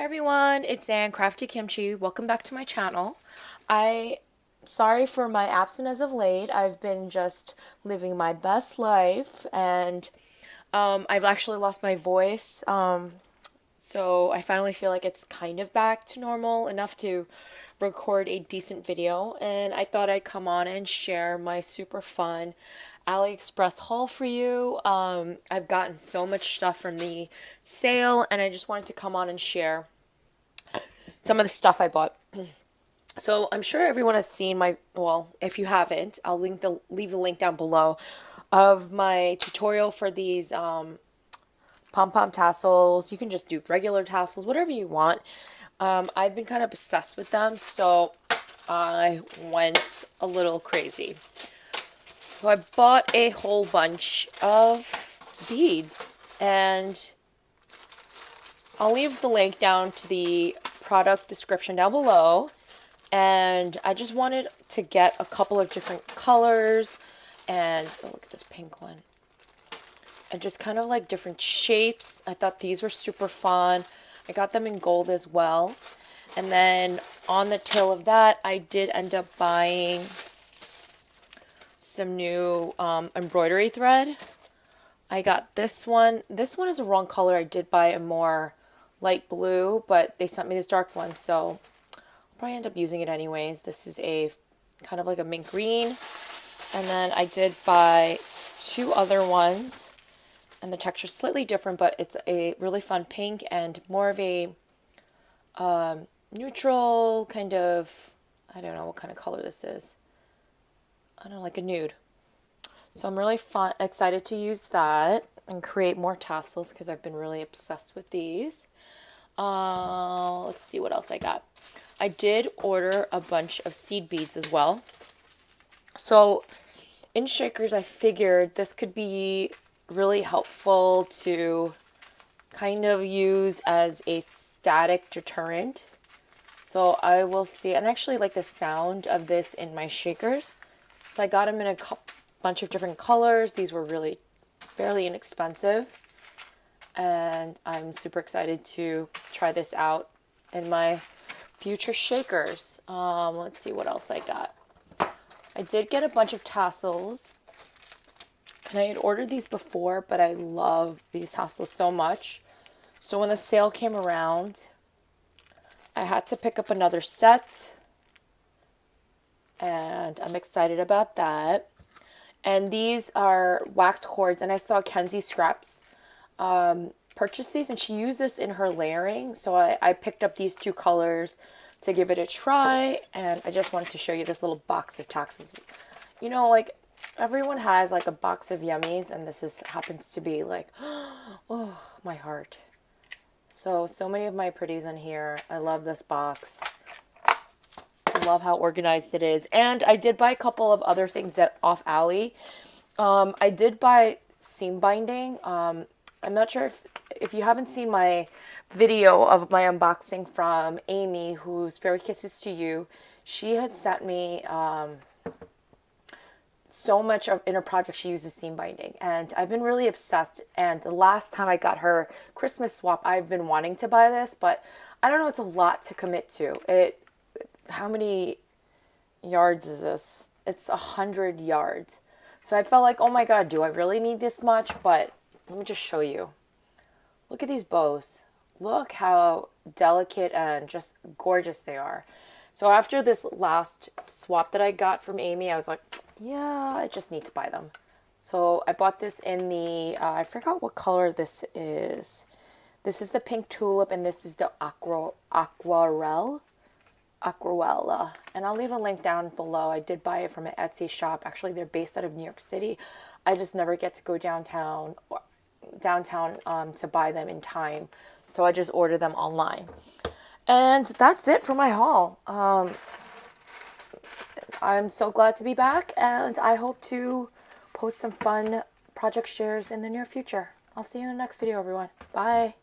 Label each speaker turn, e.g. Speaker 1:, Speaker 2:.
Speaker 1: Hi everyone, it's Ann Crafty Kimchi. Welcome back to my channel. Sorry for my absence as of late. I've been just living my best life and I've actually lost my voice. So I finally feel like it's kind of back to normal enough to record a decent video, and I thought I'd come on and share my super fun AliExpress haul for you. I've gotten so much stuff from the sale and I just wanted to come on and share some of the stuff I bought. So I'm sure everyone has seen well, if you haven't, I'll leave the link down below of my tutorial for these pom-pom tassels. You can just do regular tassels, whatever you want. I've been kind of obsessed with them, so I went a little crazy. So I bought a whole bunch of beads, and I'll leave the link down to the product description down below. And I just wanted to get a couple of different colors, and oh, look at this pink one. And just kind of like different shapes. I thought these were super fun. I got them in gold as well. And then on the tail of that, I did end up buying some new embroidery thread. I got this one. This one is a wrong color. I did buy a more light blue, but they sent me this dark one, so I'll probably end up using it anyways. This is a kind of like a mint green. And then I did buy two other ones, and the texture is slightly different, but it's a really fun pink and more of a neutral kind of, I don't know what kind of color this is. I don't know, like a nude. So I'm really excited to use that and create more tassels because I've been really obsessed with these. Let's see what else I got. I did order a bunch of seed beads as well. So in shakers, I figured this could be really helpful to kind of use as a static deterrent. So I will see, and I actually like the sound of this in my shakers. So I got them in a bunch of different colors. These were really fairly inexpensive, and I'm super excited to try this out in my future shakers. Let's see what else I got. I did get a bunch of tassels, and I had ordered these before, but I love these tassels so much. So when the sale came around, I had to pick up another set, and I'm excited about that. And these are wax cords, and I saw Kenzie Scraps purchase these, and she used this in her layering. So I picked up these two colors to give it a try, and I just wanted to show you this little box of tassels. You know, like everyone has like a box of yummies, and this happens to be like, oh, my heart. So many of my pretties in here. I love this box. I love how organized it is. And I did buy a couple of other things that off Ali. I did buy seam binding. I'm not sure if you haven't seen my video of my unboxing from Amy, who's Fairy Kisses to You. She had sent me so much in her project. She uses seam binding, and I've been really obsessed. And the last time I got her Christmas swap, I've been wanting to buy this, but I don't know, it's a lot to commit to. How many yards is this? It's 100 yards. So I felt like, oh my god, do I really need this much? But let me just show you. Look at these bows. Look how delicate and just gorgeous they are. So after this last swap that I got from Amy, I was like, yeah, I just need to buy them. So I bought this in the, I forgot what color this is. This is the pink tulip, and this is the aquarella. And I'll leave a link down below. I did buy it from an Etsy shop. Actually, they're based out of New York City. I just never get to go downtown to buy them in time, so I just order them online. And that's it for my haul. I'm so glad to be back, and I hope to post some fun project shares in the near future. I'll see you in the next video, everyone. Bye.